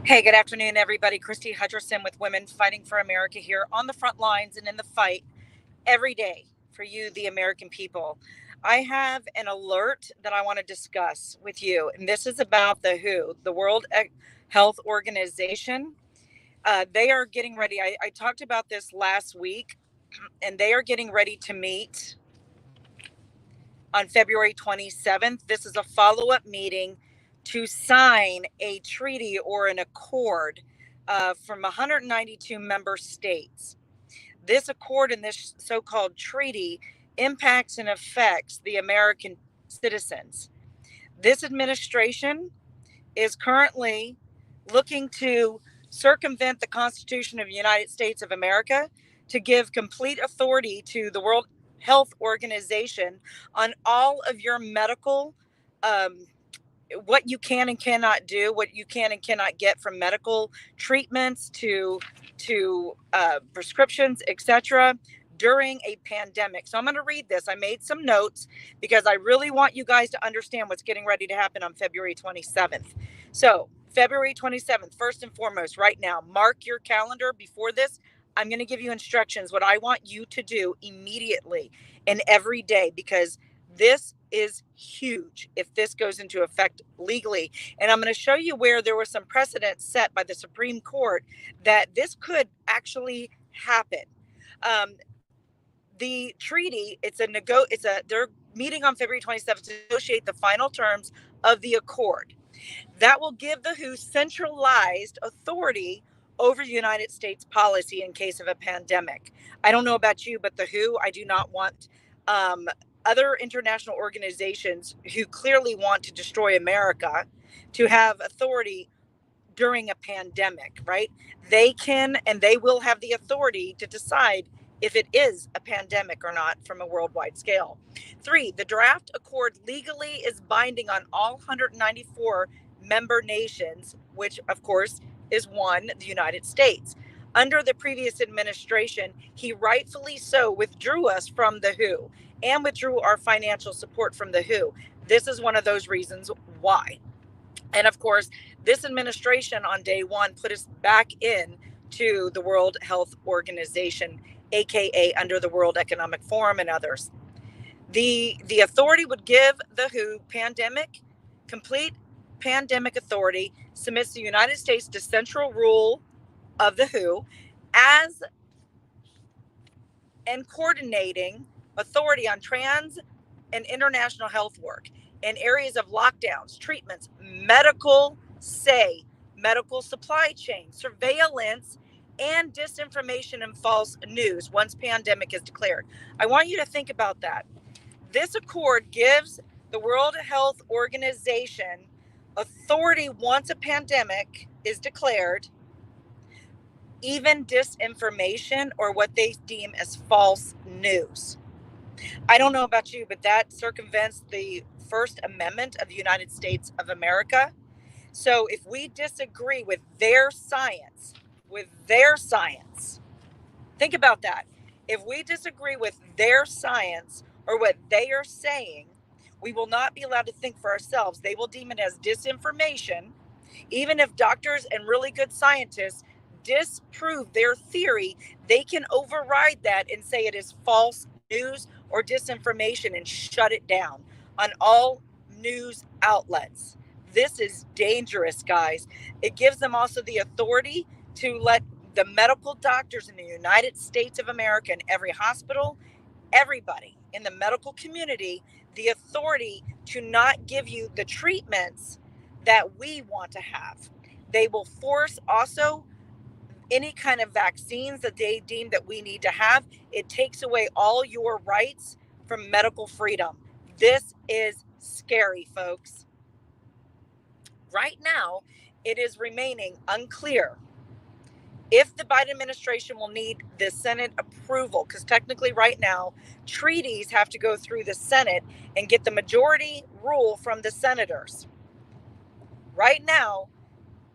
Hey, good afternoon, everybody. Christie Hutcherson with Women Fighting for America here on the front lines and in the fight every day for you, the American people. I have an alert that I want to discuss with you, and this is about the WHO, the World Health Organization. They are getting ready. I talked about this last week, and they are getting ready to meet on February 27th. This is a follow up meeting to sign a treaty or an accord from 192 member states. This accord and this so called treaty impacts and affects the American citizens. This administration is currently looking to circumvent the Constitution of the United States of America to give complete authority to the World Health Organization on all of your medical, um, what you can and cannot do, what you can and cannot get from medical treatments to prescriptions, etc. during a pandemic. So I'm going to read this. I made some notes because I really want you guys to understand what's getting ready to happen on February 27th. So February 27th, first and foremost, right now, mark your calendar before this. I'm going to give you instructions, what I want you to do immediately and every day, because this is huge if this goes into effect legally. And I'm going to show you where there were some precedents set by the Supreme Court that this could actually happen. Um, the treaty, they're meeting on February 27th to negotiate the final terms of the accord. That will give the WHO centralized authority over the United States policy in case of a pandemic. I don't know about you, but the WHO, I do not want um, other international organizations who clearly want to destroy America to have authority during a pandemic, right? They can and they will have the authority to decide if it is a pandemic or not from a worldwide scale. Three, the draft accord legally is binding on all 194 member nations, which of course is one, the United States. Under the previous administration, he rightfully so withdrew us from the WHO and withdrew our financial support from the WHO. This is one of those reasons why. And of course, this administration on day one put us back in to the World Health Organization, aka under the World Economic Forum and others. The authority would give the WHO complete pandemic authority, submits the United States to central rule of the WHO as and coordinating authority on trans and international health work in areas of lockdowns, treatments, medical supply chain, surveillance, and disinformation and false news once pandemic is declared. I want you to think about that. This accord gives the World Health Organization authority once a pandemic is declared, even disinformation or what they deem as false news. I don't know about you, but that circumvents the First Amendment of the United States of America. So if we disagree with their science, think about that. If we disagree with their science or what they are saying, we will not be allowed to think for ourselves. They will deem it as disinformation. Even if doctors and really good scientists disprove their theory, they can override that and say it is false news or disinformation and shut it down on all news outlets. This is dangerous, guys. It gives them also the authority to let the medical doctors in the United States of America, in every hospital, everybody in the medical community, the authority to not give you the treatments that we want to have. They will force also any kind of vaccines that they deem that we need to have. It takes away all your rights from medical freedom. This is scary, folks. Right now, it is remaining unclear if the Biden administration will need the Senate approval, because technically right now, treaties have to go through the Senate and get the majority rule from the senators. Right now,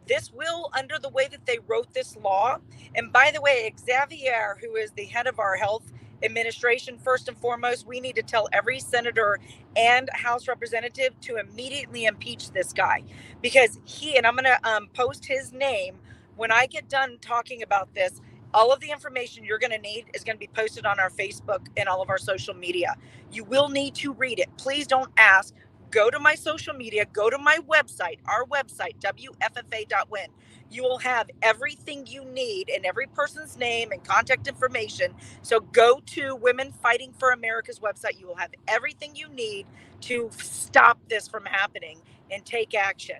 this will, under the way that they wrote this law, and by the way, Xavier, who is the head of our health administration, first and foremost, we need to tell every senator and House representative to immediately impeach this guy, because and I'm going to post his name when I get done talking about this. All of the information you're going to need is going to be posted on our Facebook and all of our social media. You will need to read it. Please don't ask. Go to my social media, go to my website, our website, WFFA.win. You will have everything you need and every person's name and contact information. So go to Women Fighting for America's website. You will have everything you need to stop this from happening and take action.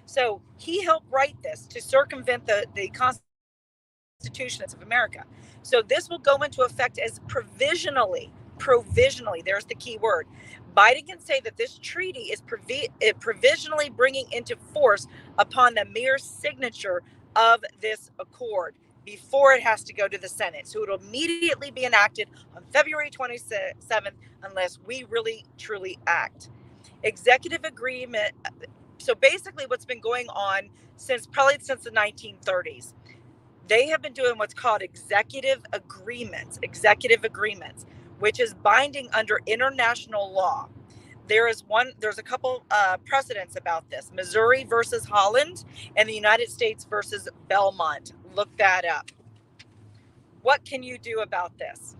So he helped write this to circumvent the Constitution of America. So this will go into effect as provisionally, there's the key word. Biden can say that this treaty is provisionally bringing into force upon the mere signature of this accord before it has to go to the Senate. So it'll immediately be enacted on February 27th unless we really, truly act. Executive agreement. So basically what's been going on since the 1930s, they have been doing what's called executive agreements, which is binding under international law. There's a couple precedents about this: Missouri versus Holland and the United States versus Belmont. Look that up. What can you do about this?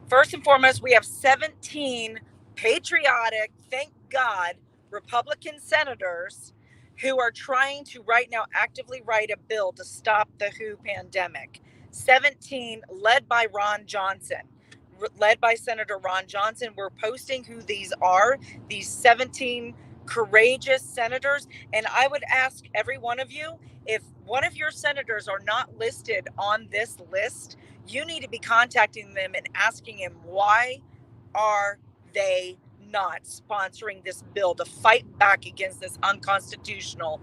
First and foremost, we have 17 patriotic, thank God, Republican senators who are trying to right now actively write a bill to stop the WHO pandemic. 17, led by Senator Ron Johnson. We're posting who these are, these 17 courageous senators. And I would ask every one of you, if one of your senators are not listed on this list, you need to be contacting them and asking him, why are they not sponsoring this bill to fight back against this unconstitutional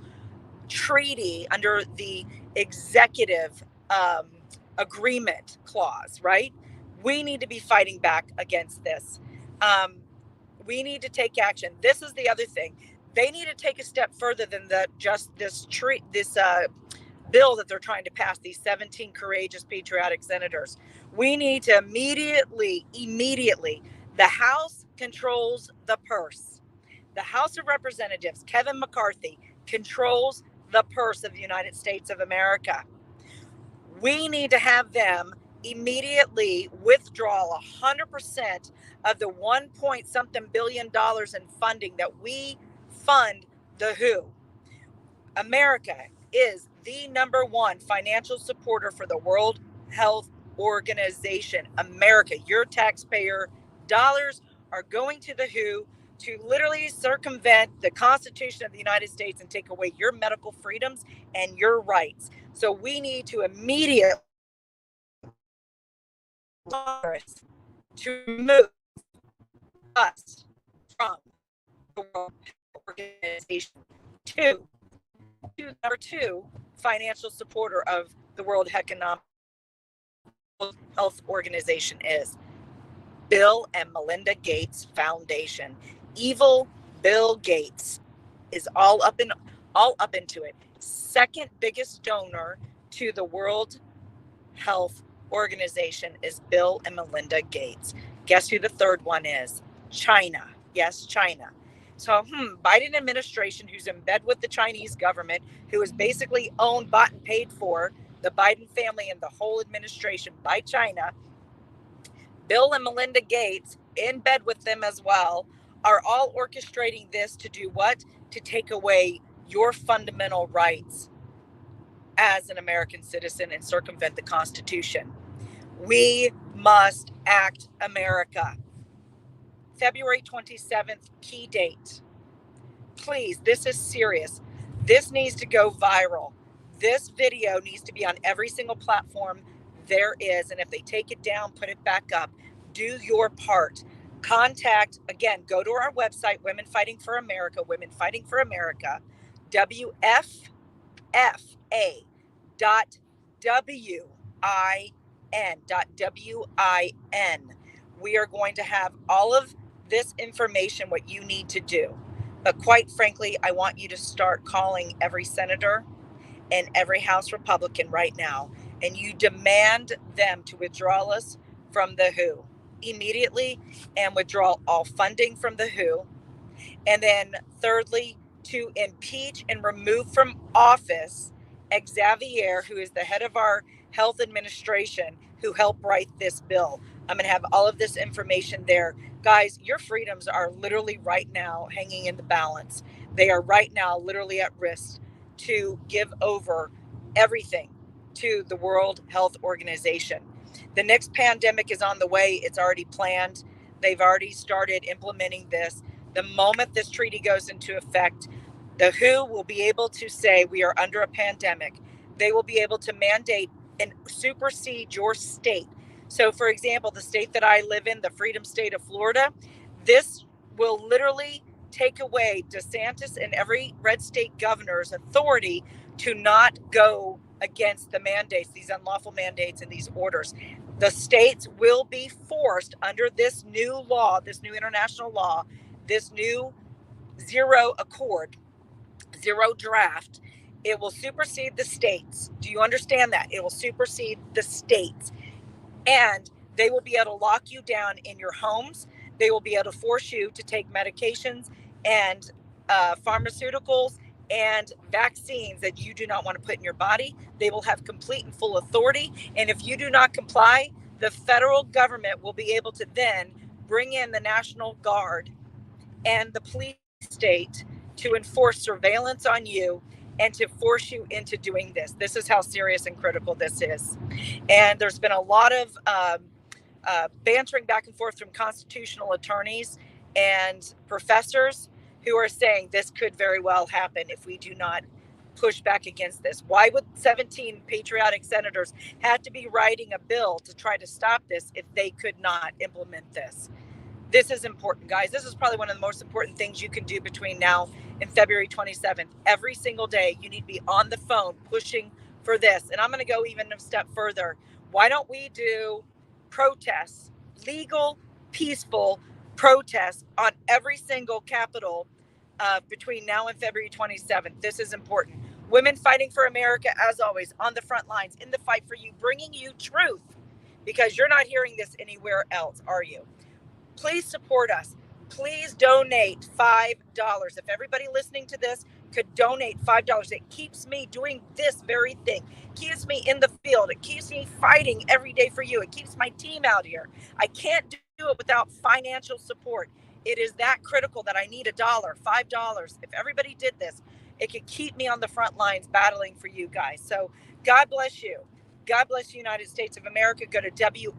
treaty under the executive agreement clause, right? We need to be fighting back against this. We need to take action. This is the other thing. They need to take a step further than this bill that they're trying to pass, these 17 courageous patriotic senators. We need to immediately, the House controls the purse. The House of Representatives, Kevin McCarthy, controls the purse of the United States of America. We need to have them immediately withdraw 100% of the $1 billion in funding that we fund the WHO. America is the #1 financial supporter for the World Health Organization. America, your taxpayer dollars are going to the WHO to literally circumvent the Constitution of the United States and take away your medical freedoms and your rights. So we need to immediately to remove us from the World Health Organization. Number two, financial supporter of the World Health Organization is Bill and Melinda Gates Foundation. Evil Bill Gates is all up into it. Second biggest donor to the World Health Organization is Bill and Melinda Gates. Guess who the third one is? China. Yes, China. So, Biden administration, who's in bed with the Chinese government, who is basically owned, bought, and paid for, the Biden family and the whole administration by China, Bill and Melinda Gates, in bed with them as well, are all orchestrating this to do what? To take away your fundamental rights as an American citizen and circumvent the Constitution. We must act, America. February 27th, key date. Please, this is serious. This needs to go viral. This video needs to be on every single platform there is. And if they take it down, put it back up. Do your part. Contact, again, go to our website, Women Fighting for America, WFFA.WIN. We are going to have all of this information, what you need to do. But quite frankly, I want you to start calling every senator and every House Republican right now, and you demand them to withdraw us from the WHO immediately and withdraw all funding from the WHO. And then thirdly, to impeach and remove from office Xavier, who is the head of our health administration, who helped write this bill. I'm going to have all of this information there. Guys, your freedoms are literally right now hanging in the balance. They are right now literally at risk to give over everything to the World Health Organization. The next pandemic is on the way. It's already planned. They've already started implementing this. The moment this treaty goes into effect, the WHO will be able to say we are under a pandemic. They will be able to mandate and supersede your state. So, for example, the state that I live in, the Freedom State of Florida, this will literally take away DeSantis and every red state governor's authority to not go against the mandates, these unlawful mandates and these orders. The states will be forced under this new law, this new international law, this new zero accord, zero draft. It will supersede the states. Do you understand that? It will supersede the states. And they will be able to lock you down in your homes. They will be able to force you to take medications and pharmaceuticals and vaccines that you do not want to put in your body. They will have complete and full authority. And if you do not comply, the federal government will be able to then bring in the National Guard and the police state to enforce surveillance on you and to force you into doing this. This is how serious and critical this is. And there's been a lot of bantering back and forth from constitutional attorneys and professors who are saying this could very well happen if we do not push back against this. Why would 17 patriotic senators have to be writing a bill to try to stop this if they could not implement this? This is important, guys. This is probably one of the most important things you can do between now and February 27th. Every single day, you need to be on the phone pushing for this. And I'm going to go even a step further. Why don't we do protests, legal, peaceful protests on every single capital between now and February 27th? This is important. Women fighting for America, as always, on the front lines, in the fight for you, bringing you truth, because you're not hearing this anywhere else, are you? Please support us. Please donate $5. If everybody listening to this could donate $5, it keeps me doing this very thing. It keeps me in the field. It keeps me fighting every day for you. It keeps my team out here. I can't do it without financial support. It is that critical that I need $1, $5. If everybody did this, it could keep me on the front lines battling for you guys. So God bless you. God bless the United States of America. Go to WFFA.WIN.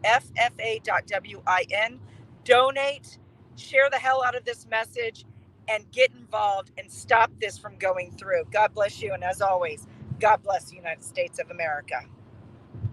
Donate, share the hell out of this message, and get involved and stop this from going through. God bless you. And as always, God bless the United States of America.